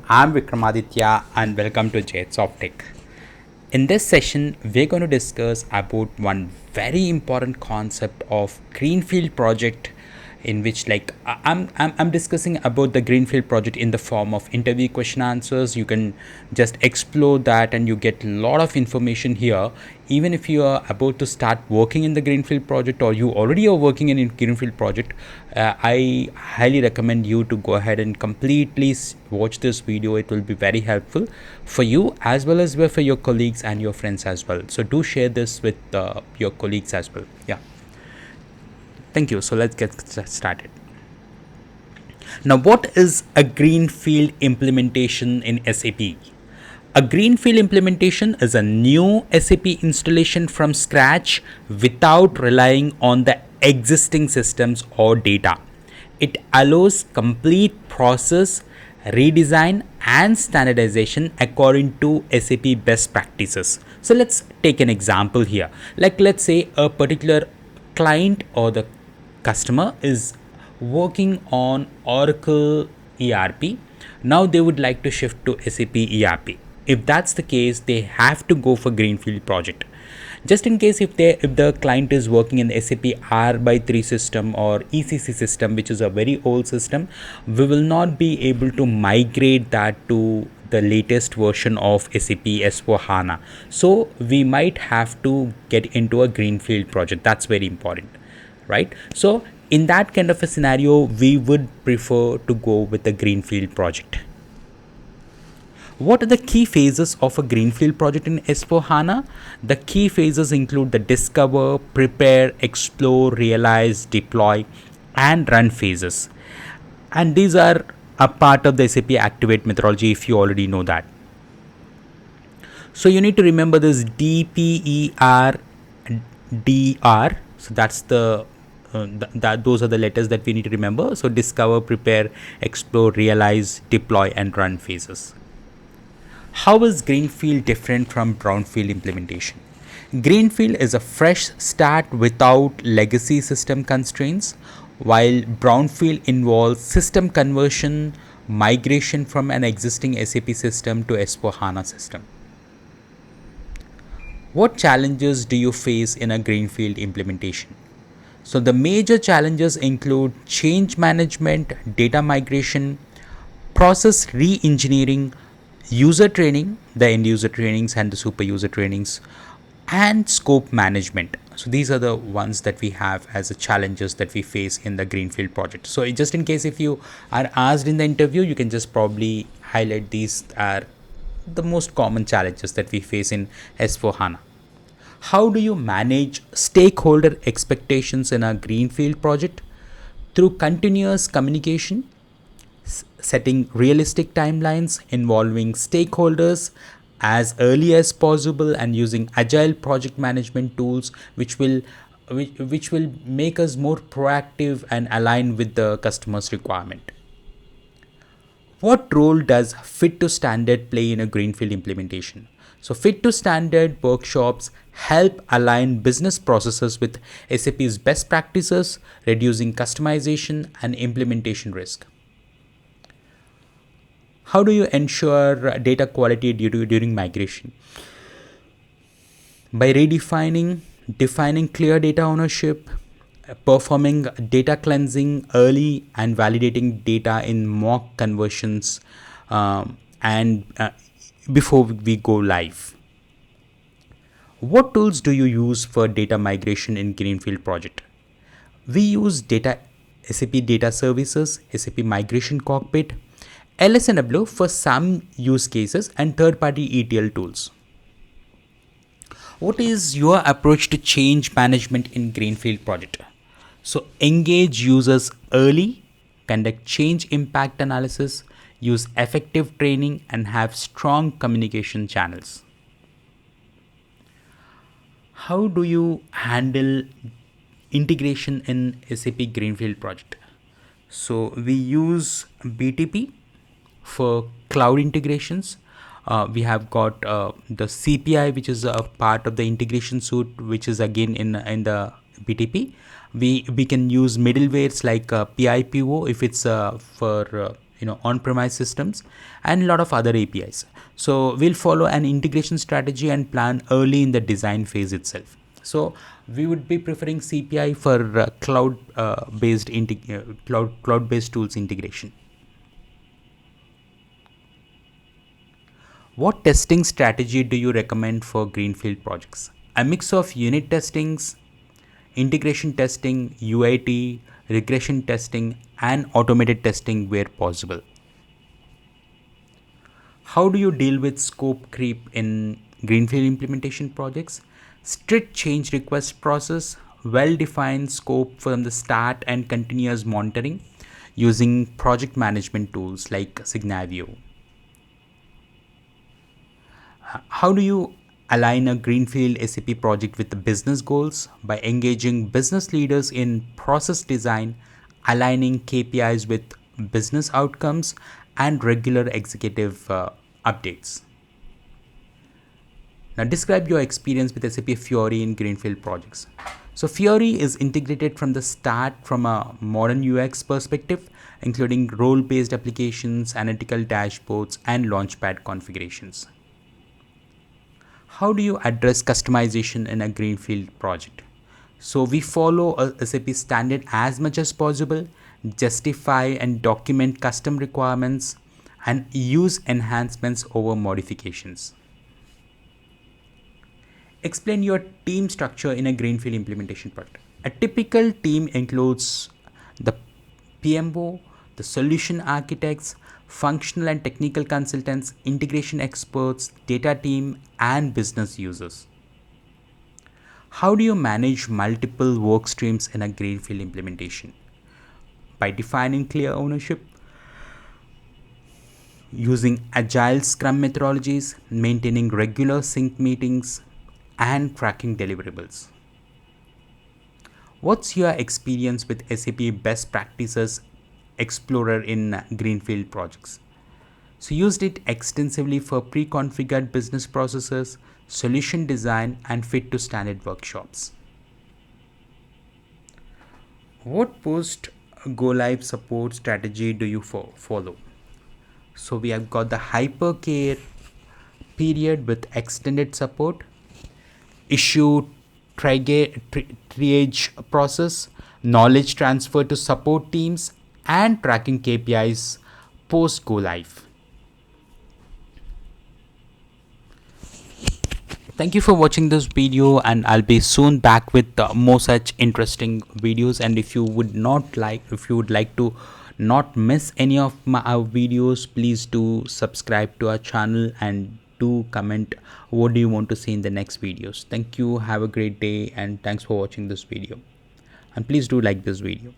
I'm Vikramaditya and welcome to SOFTECH. In this session, we're going to discuss about one very important concept of greenfield project, in which I'm discussing about the greenfield project in the form of interview question answers. You can just explore that and you get a lot of information here. Even if you are about to start working in the greenfield project or you already are working in a greenfield project, I highly recommend you to go ahead and completely watch this video. It will be very helpful for you as well as for your colleagues and your friends as well. So do share this with your colleagues as well. Yeah. Thank you. So let's get started. Now, what is a greenfield implementation in SAP? A greenfield implementation is a new SAP installation from scratch without relying on the existing systems or data. It allows complete process, redesign, and standardization according to SAP best practices. So let's take an example here. Like, let's say a particular client or the customer is working on Oracle ERP. Now they would like to shift to SAP ERP. If that's the case, they have to go for greenfield project. Just in case if the client is working in SAP R by 3 system or ECC system, which is a very old system, we will not be able to migrate that to the latest version of SAP S4 HANA. So we might have to get into a greenfield project. That's very important, right? So in that kind of a scenario, we would prefer to go with a greenfield project. What are the key phases of a greenfield project in S4 HANA? The key phases include the discover, prepare, explore, realize, deploy, and run phases. And these are a part of the SAP Activate methodology if you already know that. So you need to remember this DPER, DR. So that's those are the letters that we need to remember. So discover, prepare, explore, realize, deploy, and run phases. How is Greenfield different from Brownfield implementation? Greenfield is a fresh start without legacy system constraints, while Brownfield involves system conversion, migration from an existing SAP system to S4 HANA system. What challenges do you face in a Greenfield implementation? So the major challenges include change management, data migration, process re-engineering, user training, the end user trainings and the super user trainings, and scope management. So these are the ones that we have as the challenges that we face in the greenfield project. So just in case if you are asked in the interview, you can just probably highlight these are the most common challenges that we face in S4 HANA. How do you manage stakeholder expectations in a greenfield project? Through continuous communication, setting realistic timelines involving stakeholders as early as possible, and using agile project management tools which will make us more proactive and align with the customer's requirement. What role does fit to standard play in a greenfield implementation? So fit to standard workshops help align business processes with SAP's best practices, reducing customization and implementation risk. How do you ensure data quality during migration? By defining clear data ownership, performing data cleansing early, and validating data in mock conversions and before we go live. What tools do you use for data migration in Greenfield project? We use SAP Data Services, SAP Migration Cockpit, LSNW for some use cases, and third-party ETL tools. What is your approach to change management in Greenfield project? So engage users early, conduct change impact analysis, use effective training, and have strong communication channels. How do you handle integration in SAP Greenfield project? So we use BTP for cloud integrations. We have got the CPI, which is a part of the integration suite, which is again in the BTP. We can use middlewares like PIPO if it's for on-premise systems and a lot of other APIs. So we'll follow an integration strategy and plan early in the design phase itself. So we would be preferring CPI for cloud-based tools integration. What testing strategy do you recommend for greenfield projects? A mix of unit testings, integration testing, UAT, regression testing, and automated testing where possible. How do you deal with scope creep in greenfield implementation projects? Strict change request process, well-defined scope from the start, and continuous monitoring using project management tools like Signavio. How do you align a greenfield SAP project with the business goals? By engaging business leaders in process design, aligning KPIs with business outcomes, and regular executive updates. Now, describe your experience with SAP Fiori in greenfield projects. So, Fiori is integrated from the start from a modern UX perspective, including role based applications, analytical dashboards, and launchpad configurations. How do you address customization in a greenfield project? So we follow a SAP standard as much as possible, justify and document custom requirements, and use enhancements over modifications. Explain your team structure in a greenfield implementation project. A typical team includes the PMO, the solution architects, functional and technical consultants, integration experts, data team, and business users. How do you manage multiple work streams in a greenfield implementation? By defining clear ownership, using agile scrum methodologies, maintaining regular sync meetings, and tracking deliverables. What's your experience with SAP best practices explorer in greenfield projects? So used it extensively for pre-configured business processes, solution design, and fit to standard workshops. What post go live support strategy do you follow? So we have got the hypercare period with extended support, issue triage process, knowledge transfer to support teams, and tracking KPIs post go live. Thank you for watching this video, and I'll be soon back with more such interesting videos. And if you would like to not miss any of our videos, please do subscribe to our channel and do comment what do you want to see in the next videos. Thank you, have a great day, and thanks for watching this video, and please do like this video.